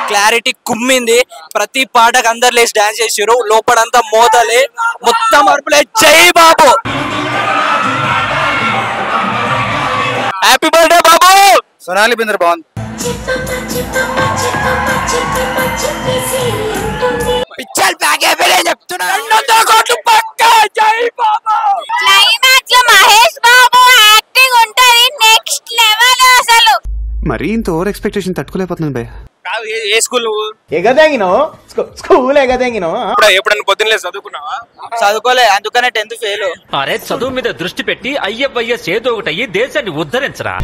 Clarity కుమ్మింది. ప్రతి పాటకు అందరు లేచి డాన్స్ చేసారు. లోపడంతా మోతలే, మొత్తం అరుపులే. జై బాబు, హ్యాపీ బర్త్డే బాబు. సోనాలి బిందర్ బాగుంది. పిక్చర్ ప్యాక్ అయిపోయి చెప్తున్నా. 200 కోట్లు పక్కా. జై బాబు. క్లైమాక్స్ లో మహేష్ బాబు యాక్టింగ్ ఉంటది నెక్స్ట్ లెవెల్ అసలు. మరి ఇంత ఓవర్ ఎక్స్పెక్టేషన్ తట్టుకోలేకపోతున్నాను భయ్య. ఏ స్కూల్ నువ్వు? స్కూల్ ఎప్పుడన్నా పొద్దున్నే చదువుకున్నావా? చదువుకోలే, అందుకనే 10th ఫెయిల్. అరే చదువు మీద దృష్టి పెట్టి అయ్యవయ్యస్ ఏదో ఒకటి అయ్యి దేశాన్ని ఉద్ధరించరా.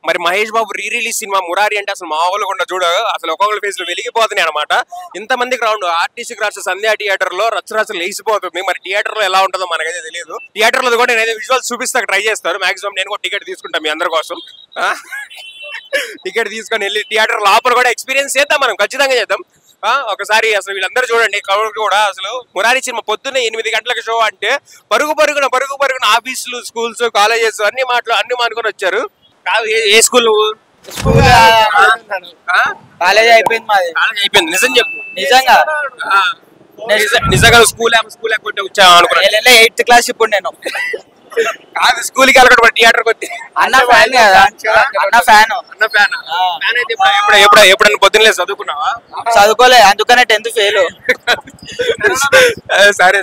మరి మహేష్ బాబు రిలీజ్ సినిమా మురారి అంటే అసలు మామూలుగా ఉన్న చూడ, అసలు ఒక్కొక్కరి ఫేస్ లో వెలిగిపోతున్నాయి అనమాట. ఇంతమందికి రౌండ్ ఆర్టీసీ క్రాస్ సంధ్యా థియేటర్ లో రచ్చరచ్చలు లేచిపోతుంది. మరి థియేటర్ లో ఎలా ఉంటుందో మనకైతే తెలియదు. థియేటర్ లో కూడా నేనైతే విజువల్స్ చూపిస్తా ట్రై చేస్తారు. మాక్సిమం నేను కూడా టికెట్ తీసుకుంటాను మీ అందరి కోసం. టికెట్ తీసుకొని వెళ్ళి థియేటర్ లోపల కూడా ఎక్స్పీరియన్స్ చేద్దాం, మనం ఖచ్చితంగా చేద్దాం. ఒకసారి అసలు వీళ్ళందరూ చూడండి, కౌంటర్ కూడా అసలు మురారి సినిమా పొద్దున్నే 8 గంటలకు షో అంటే పరుగు పరుగున ఆఫీసులు, స్కూల్స్, కాలేజెస్ అన్ని మానుకొని వచ్చారు. ఏ స్కూల్ నువ్వు? కాలేజ్ అయిపోయింది మాది. కాలేజ్ అయిపోయింది. నిజం చెప్పు. నిజంగా స్కూల్ ఎక్కొట్టే వచ్చా అనుకున్నా. 8th క్లాస్ ఇప్పుడు నేను. కాదు, స్కూల్ కి వెళ్ళకుండా థియేటర్ వచ్చి అన్న ఫ్యాన్ కదా. అన్న ఫ్యాన్ అయితే ఎప్పుడన్నా పొద్దున్నే చదువుకున్నావా? చదువుకోలే, అందుకనే 10th ఫెయిల్. సరే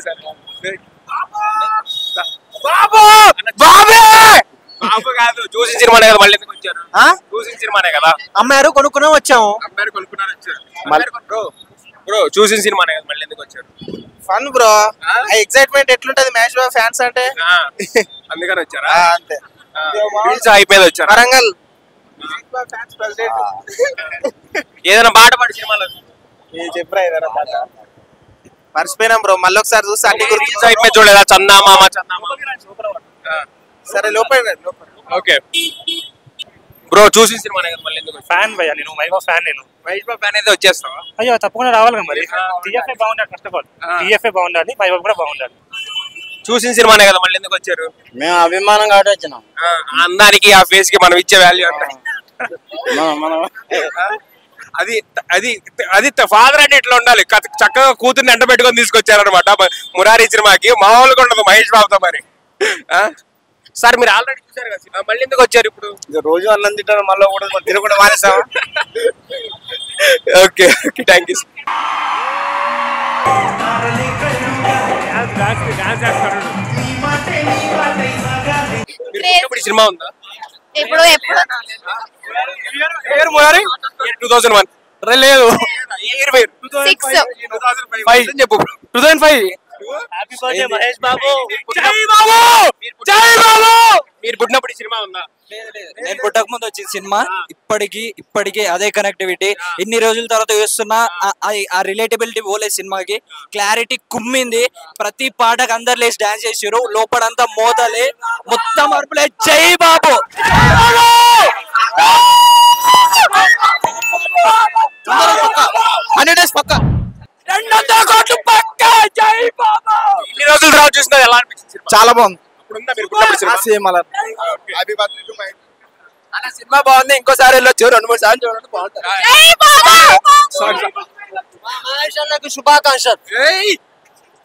బాబు బాబు కాదు, చూసిన సినిమానే కదా. మళ్ళీ ఎందుకు వచ్చారు? చూసిన సినిమానే కదా. అమ్మారు కొనుక్కునే వచ్చాము. అమ్మారు కొనుక్కున్నారు వచ్చారు. బ్రో చూసిన సినిమానే కదా, మళ్ళీ ఎందుకు వచ్చారు? ఫన్ బ్రో, ఎక్సైట్మెంట్ ఎట్లుంటది మ్యాచ్ బాబు ఫ్యాన్స్ అంటే. అందుకని వచ్చారా? అంతే. అయిపోయింది వచ్చారు. వరంగల్ ఏదైనా పాట పాడి సినిమాలో చెప్పరా, ఏదైనా పాట మర్చిపోయినాం బ్రో. మళ్ళీ ఒకసారి చూస్తే అన్ని గురించి అయిపోయి చూడలేదా? చందామామ సరే లోపల. ఓకే బ్రో, చూసిన సినిమానే కదా, మళ్ళీ ఎందుకు? ఫ్యాన్ భయ్యా నేను, మహేష్ బాబు ఫ్యాన్. నేను మహేష్ బాబు ఫ్యాన్ అయితే వచ్చేస్తావా? అయ్యో తప్పకుండా రావాలి కదా. మరి టీఎఫ్ఏ బాగుండాలి, ఫస్ట్ ఆఫ్ ఆల్ టీఎఫ్ఏ బాగుండాలి, మహేష్ బాబు కూడా బాగుండాలి. చూసిన సినిమానే కదా, మళ్ళీ ఎందుకు వచ్చారు? మేము అభిమానం కాబట్టి వచ్చినాం. అందానికి ఆ ఫేస్ కి మనం ఇచ్చే వాల్యూ అంత. అది అది అది ఫాదర్ అంటే ఇట్లా ఉండాలి. చక్కగా కూతుర్ని ఎండ పెట్టుకొని తీసుకొచ్చారనమాట మురారి సినిమాకి. మామూలుగా ఉండదు మహేష్ బాబుతో. మరి సార్ మీరు ఆల్రెడీ చూసారు కదా సినిమా, మళ్ళీ ఎందుకు వచ్చారు ఇప్పుడు? రోజు అన్నం తింటారు, మళ్ళీ కూడా తినకుండా మానేసావా? Okay thank you. సినిమా ఉందా ఇప్పుడు? 2001 లేదు, 6 చెప్పు. 2005. Happy birthday Mahesh Babu. జై బాబు, జై బాబు. మీరు పుట్టినప్పుడు సినిమా ఉందా? నేను పుట్టక ముందు వచ్చింది సినిమా. ఇప్పటికీ అదే కనెక్టివిటీ. ఇన్ని రోజుల తర్వాత చూస్తున్నా ఆ రిలేటబిలిటీ పోలేదు సినిమాకి. క్లారిటీ కుమ్మింది. ప్రతి పాటకు అందరు లేచి డాన్స్ చేసారు. లోపడంతా మోతలే, మొత్తం అరుపులే. జై బాబు. 100 days పక్క. 200 కోట్లు పక్క. జై బాబు. ఇన్ని రోజుల తర్వాత చూసినా ఎలా అనిపించింది? చాలా బాగుంది. అన్న సినిమా బాగుంది. ఇంకోసారి వెళ్ళొచ్చు, 2-3 సార్లు చూడండి, బాగుంటుంది. మహేష్ అన్నకు శుభాకాంక్షలు.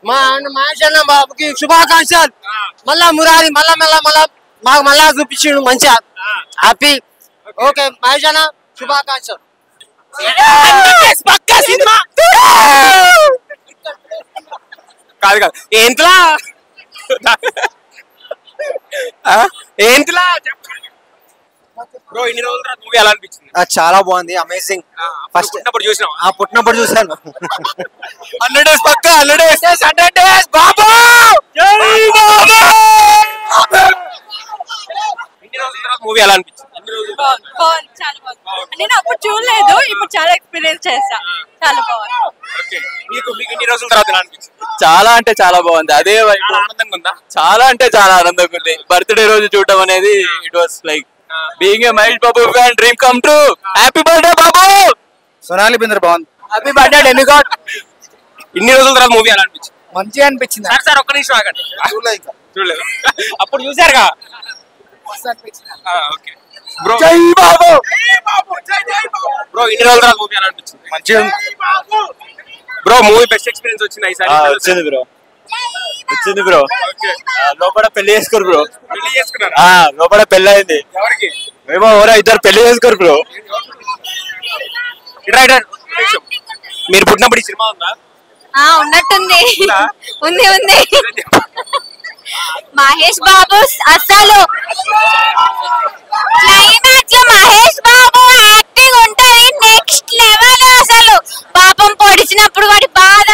మా మహేష్ అన్న బాబుకి శుభాకాంక్షలు. మళ్ళా మురారి మాకు మళ్ళా చూపించిండు మంచిగా. హ్యాపీ. ఓకే మహేష్ అన్న శుభాకాంక్షలు. పక్కా సినిమా. కాదు ఏంట్లా ఏంట్లా బ్రో, ఇన్ని రోజుల తర్వాత మూవీ ఎలా అనిపించింది? చాలా బాగుంది, అమేజింగ్. ఫస్ట్ పుట్టినప్పుడు చూసాను. 100 days పక్క. 100 days బాబు. ఇన్ని రోజుల తర్వాత మూవీ ఎలా అనిపించింది? చాలా బాగుంది. నేను అప్పుడు చూడలేదు, ఇప్పుడు చాలా ఎక్స్పీరియన్స్ చేస్తా. చాలా బాగుంది. ఓకే, మీకు ఇన్ని రోజుల తర్వాత ఎలా అనిపించింది? చాలా అంటే చాలా బాగుంది. అదే ఆనందంగా ఉందా? చాలా అంటే చాలా ఆనందంగా ఉంది. బర్త్డే రోజు చూడటం అనేది it was like being a Mahesh Babu fan, dream come true. Happy birthday Babu. Sonali Bendre బాగుంది. Happy birthday demigod. ఇన్ని రోజుల తర్వాత మూవీ ఎలా అనిపించింది? మంచిగా అనిపించింది. సార్ ఒక్క నిమిషం ఆగండి. చూడలేదు అప్పుడు చూసారుగా. Okay bro. జై బాబు బ్రో ఇన్ని రోజుల తర్వాత మూవీ ఎలా అనిపించింది? మంచిగా బ్రో మూవీ బెస్ట్ ఎక్స్పీరియన్స్ వచ్చింది ఈసారి. వచ్చింది బ్రో. లోపల పెళ్లి చేసుకోరు బ్రో. పెళ్లి చేసుకున్నారా? లోపల పెళ్లి అయింది. ఎవరికి? ఏమో ఎవరో ఇద్దరు పెళ్లి చేసుకోరు బ్రో. మీరు పుట్టినప్పుడు ఈ సినిమా ఉందా? ఉన్నట్టుంది. ఉంది ఉంది. మహేష్ బాబు అసలు క్లైమాక్స్ లో మహేష్ బాబు యాక్టింగ్ ఉంటది నెక్స్ట్ లెవెల్. అసలు పాపం పొడిచినప్పుడు వాడి బాధ.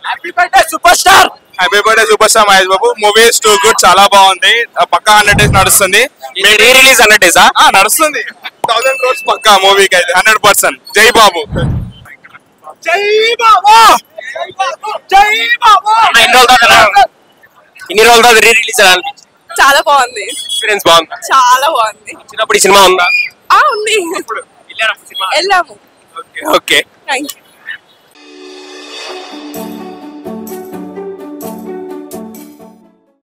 Happy birthday super star. Happy birthday super star Mahesh Babu. Movie is too good, చాలా బాగుంది. పక్కా 100 days నడుస్తుంది. రీ రిలీజ్ 100 days నడుస్తుంది. 1000 crores పక్కా మూవీకి అయితే 100%. జై బాబు. జై బాబు. జై బాబు. ఇన్ని రోజుల తర్వాత రీ రిలీజ్ ఎలా అనిపించింది? చాలా బాగుంది. ఎక్స్పీరియన్స్ బాగుందా? చాలా బాగుంది. చిన్నప్పుడు ఈ సినిమా ఉందా? ఉంది. వెళ్ళారా సినిమా? వెళ్ళాము. Okay thank you.